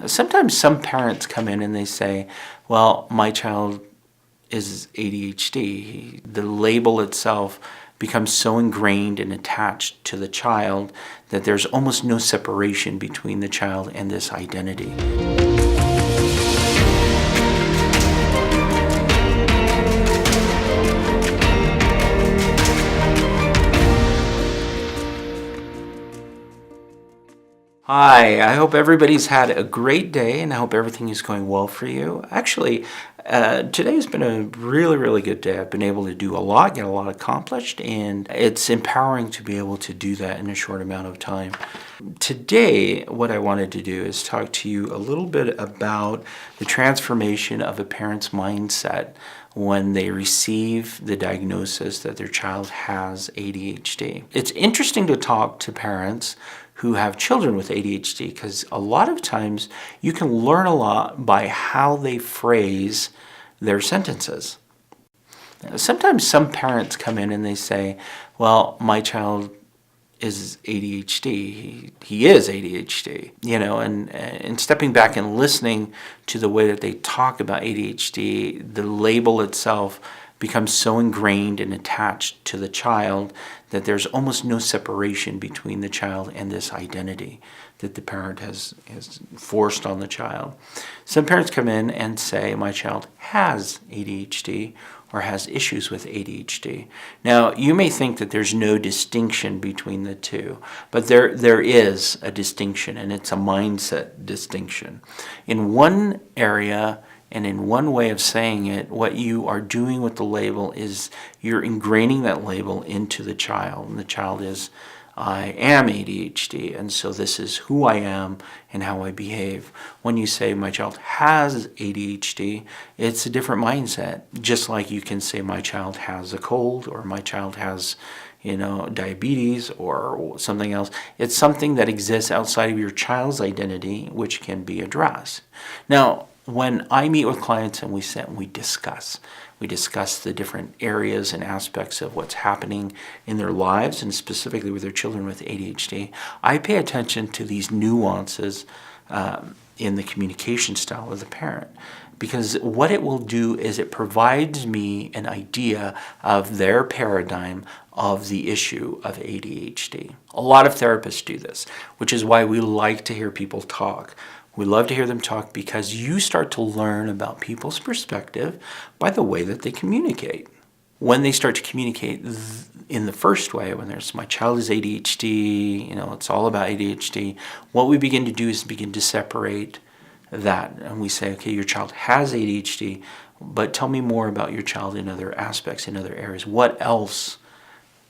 Sometimes some parents come in and they say, well, my child is ADHD. The label itself becomes so ingrained and attached to the child that there's almost no separation between the child and this identity. Hi, I hope everybody's had a great day and I hope everything is going well for you. Actually, today's been a really good day. I've been able to do a lot, get a lot accomplished, and it's empowering to be able to do that in a short amount of time. Today, what I wanted to do is talk to you a little bit about the transformation of a parent's mindset when they receive the diagnosis that their child has ADHD. It's interesting to talk to parents who have children with ADHD because a lot of times you can learn a lot by how they phrase their sentences. Sometimes some parents come in and they say, well, my child is ADHD. He is ADHD, and stepping back and listening to the way that they talk about ADHD, the label itself becomes so ingrained and attached to the child that there's almost no separation between the child and this identity that the parent has forced on the child. Some parents come in and say, my child has ADHD or has issues with ADHD. Now, you may think that there's no distinction between the two, but there is a distinction, and it's a mindset distinction. In one area, and in one way of saying it, what you are doing with the label is you're ingraining that label into the child. And the child is, I am ADHD, and so this is who I am and how I behave. When you say my child has ADHD, it's a different mindset. Just like you can say my child has a cold or my child has diabetes or something else. It's something that exists outside of your child's identity, which can be addressed. Now, when I meet with clients and we sit and we discuss the different areas and aspects of what's happening in their lives, and specifically with their children with ADHD, I pay attention to these nuances in the communication style of the parent. Because what it will do is it provides me an idea of their paradigm of the issue of ADHD. A lot of therapists do this, which is why we like to hear people talk. We love to hear them talk because you start to learn about people's perspective by the way that they communicate. When they start to communicate in the first way, when there's my child is ADHD, it's all about ADHD, what we begin to do is begin to separate that. And we say, okay, your child has ADHD, but tell me more about your child in other aspects, in other areas. What else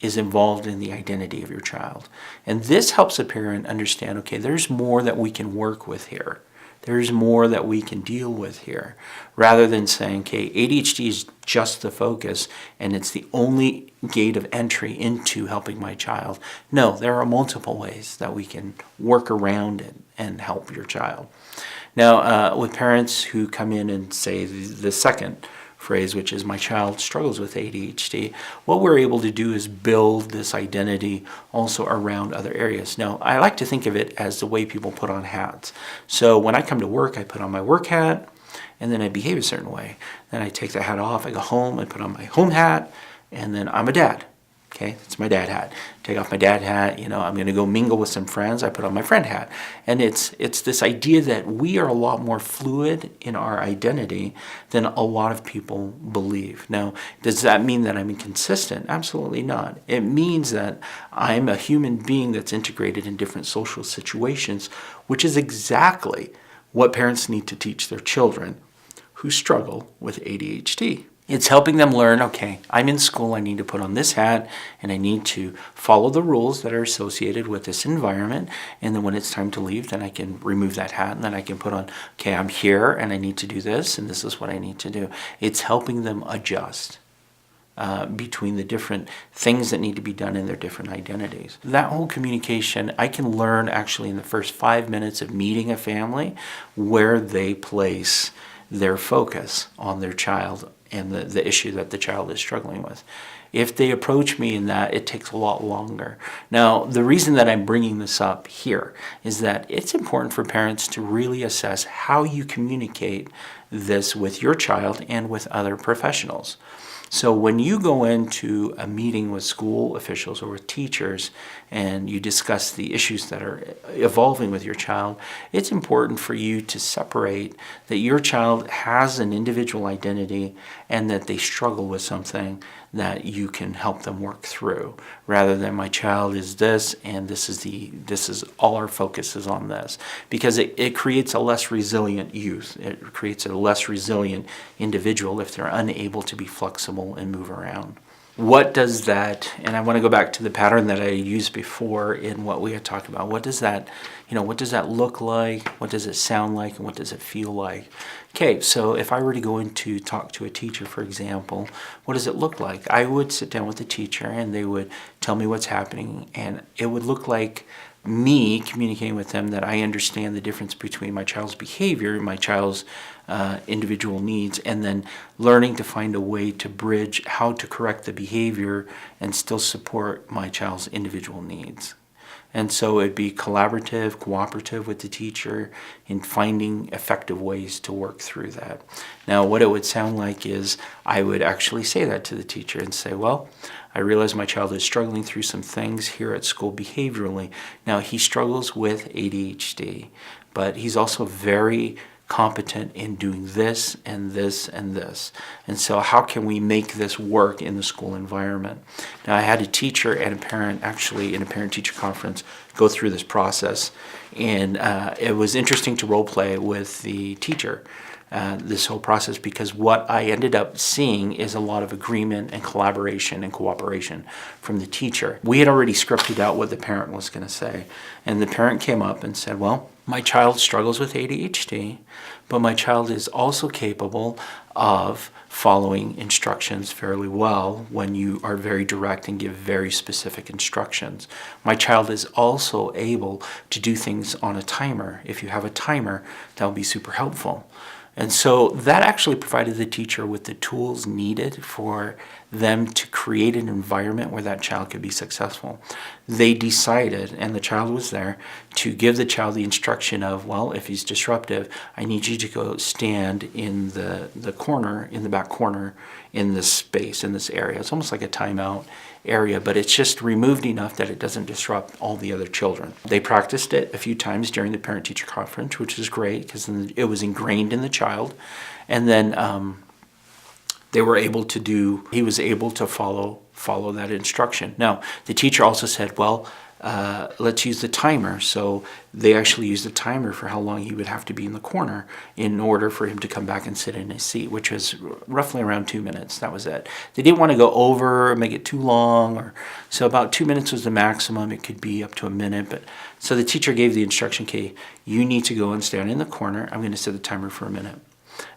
is involved in the identity of your child? And this helps a parent understand, okay, there's more that we can work with here. There's more that we can deal with here. Rather than saying, okay, ADHD is just the focus and it's the only gate of entry into helping my child. No, there are multiple ways that we can work around it and help your child. Now, with parents who come in and say the second phrase, which is my child struggles with ADHD, what we're able to do is build this identity also around other areas. Now, I like to think of it as the way people put on hats. So when I come to work, I put on my work hat, and then I behave a certain way. Then I take the hat off, I go home, I put on my home hat, and then I'm a dad. Okay, that's my dad hat. Take off my dad hat, I'm going to go mingle with some friends. I put on my friend hat. And it's this idea that we are a lot more fluid in our identity than a lot of people believe. Now, does that mean that I'm inconsistent? Absolutely not. It means that I'm a human being that's integrated in different social situations, which is exactly what parents need to teach their children who struggle with ADHD. It's helping them learn, okay, I'm in school, I need to put on this hat, and I need to follow the rules that are associated with this environment, and then when it's time to leave, then I can remove that hat, and then I can put on, okay, I'm here, and I need to do this, and this is what I need to do. It's helping them adjust between the different things that need to be done in their different identities. That whole communication, I can learn actually in the first 5 minutes of meeting a family where they place their focus on their child and the issue that the child is struggling with. If they approach me in that, it takes a lot longer. Now, the reason that I'm bringing this up here is that it's important for parents to really assess how you communicate this with your child and with other professionals. So when you go into a meeting with school officials or with teachers and you discuss the issues that are evolving with your child, it's important for you to separate that your child has an individual identity and that they struggle with something that you can help them work through, rather than my child is this and this is all our focus is on this, because it creates a less resilient youth. It creates a less resilient individual if they're unable to be flexible and move around. What does that, and I want to go back to the pattern that I used before in what we had talked about. What does that look like? What does it sound like? And what does it feel like? Okay, so if I were to go in to talk to a teacher, for example, what does it look like? I would sit down with the teacher and they would tell me what's happening, and it would look like me communicating with them that I understand the difference between my child's behavior, my child's individual needs, and then learning to find a way to bridge how to correct the behavior and still support my child's individual needs. And so it'd be collaborative, cooperative with the teacher in finding effective ways to work through that. Now, what it would sound like is I would actually say that to the teacher and say, well, I realize my child is struggling through some things here at school behaviorally. Now, he struggles with ADHD, but he's also very competent in doing this and this and this. And so how can we make this work in the school environment? Now, I had a teacher and a parent actually in a parent-teacher conference go through this process, and it was interesting to role play with the teacher this whole process, because what I ended up seeing is a lot of agreement and collaboration and cooperation from the teacher. We had already scripted out what the parent was going to say, and the parent came up and said, well, my child struggles with ADHD, but my child is also capable of following instructions fairly well when you are very direct and give very specific instructions. My child is also able to do things on a timer. If you have a timer, that will be super helpful. And so that actually provided the teacher with the tools needed for them to create an environment where that child could be successful. They decided, and the child was there, to give the child the instruction of, well, if he's disruptive, I need you to go stand in the corner, in the back corner, in this space, in this area. It's almost like a timeout area, but it's just removed enough that it doesn't disrupt all the other children. They practiced it a few times during the parent-teacher conference, which is great because it was ingrained in the child. And then he was able to follow that instruction. Now, the teacher also said, well, let's use the timer. So they actually used the timer for how long he would have to be in the corner in order for him to come back and sit in his seat, which was roughly around 2 minutes. That was it. They didn't want to go over or make it too long, so about 2 minutes was the maximum. It could be up to a minute. But so the teacher gave the instruction, okay, you need to go and stand in the corner. I'm going to set the timer for a minute.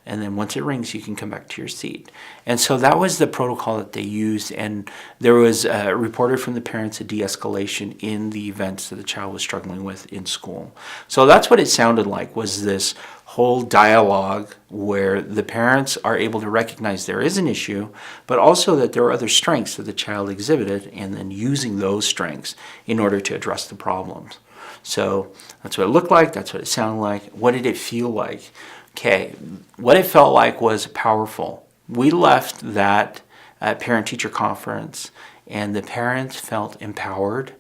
And then once it rings, you can come back to your seat. And so that was the protocol that they used. And there was reported from the parents a de-escalation in the events that the child was struggling with in school. So that's what it sounded like, was this whole dialogue where the parents are able to recognize there is an issue, but also that there are other strengths that the child exhibited, and then using those strengths in order to address the problems. So that's what it looked like. That's what it sounded like. What did it feel like? Okay, what it felt like was powerful. We left that parent-teacher conference, and the parents felt empowered.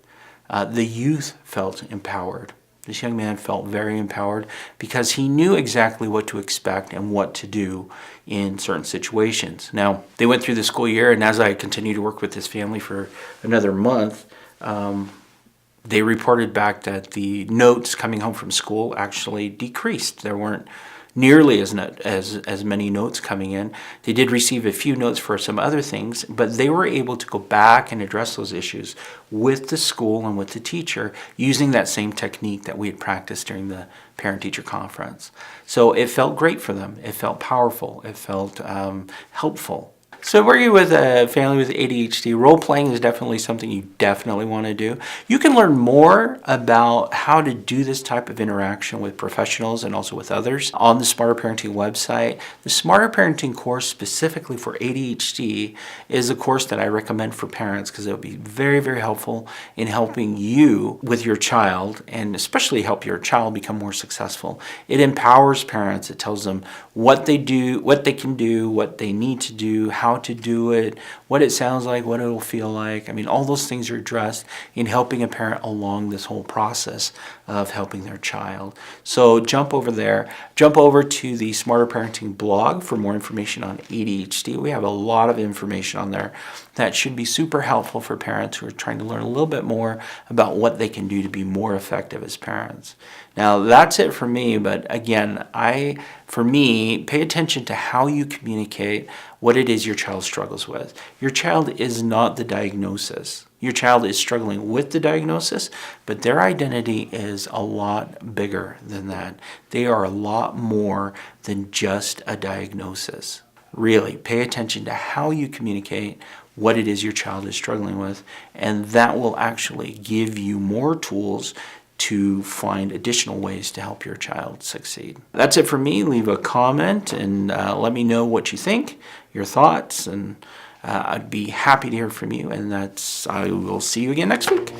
The youth felt empowered. This young man felt very empowered because he knew exactly what to expect and what to do in certain situations. Now, they went through the school year, and as I continued to work with this family for another month, they reported back that the notes coming home from school actually decreased. There weren't nearly as many notes coming in. They did receive a few notes for some other things, but they were able to go back and address those issues with the school and with the teacher using that same technique that we had practiced during the parent-teacher conference. So it felt great for them. It felt powerful. It felt helpful. So working with a family with ADHD, role playing is definitely something you definitely want to do. You can learn more about how to do this type of interaction with professionals and also with others on the Smarter Parenting website. The Smarter Parenting course specifically for ADHD is a course that I recommend for parents because it will be very, very helpful in helping you with your child, and especially help your child become more successful. It empowers parents. It tells them what they do, what they can do, what they need to do, how to do it, what it sounds like, what it'll feel like. I mean, all those things are addressed in helping a parent along this whole process of helping their child. So jump over there. Jump over to the Smarter Parenting blog for more information on ADHD. We have a lot of information on there that should be super helpful for parents who are trying to learn a little bit more about what they can do to be more effective as parents. Now, that's it for me, but again, for me, pay attention to how you communicate what it is your child struggles with. Your child is not the diagnosis. Your child is struggling with the diagnosis, but their identity is a lot bigger than that. They are a lot more than just a diagnosis. Really, pay attention to how you communicate what it is your child is struggling with, and that will actually give you more tools to find additional ways to help your child succeed. That's it for me. Leave a comment and let me know what you think, your thoughts, and I'd be happy to hear from you. And I will see you again next week.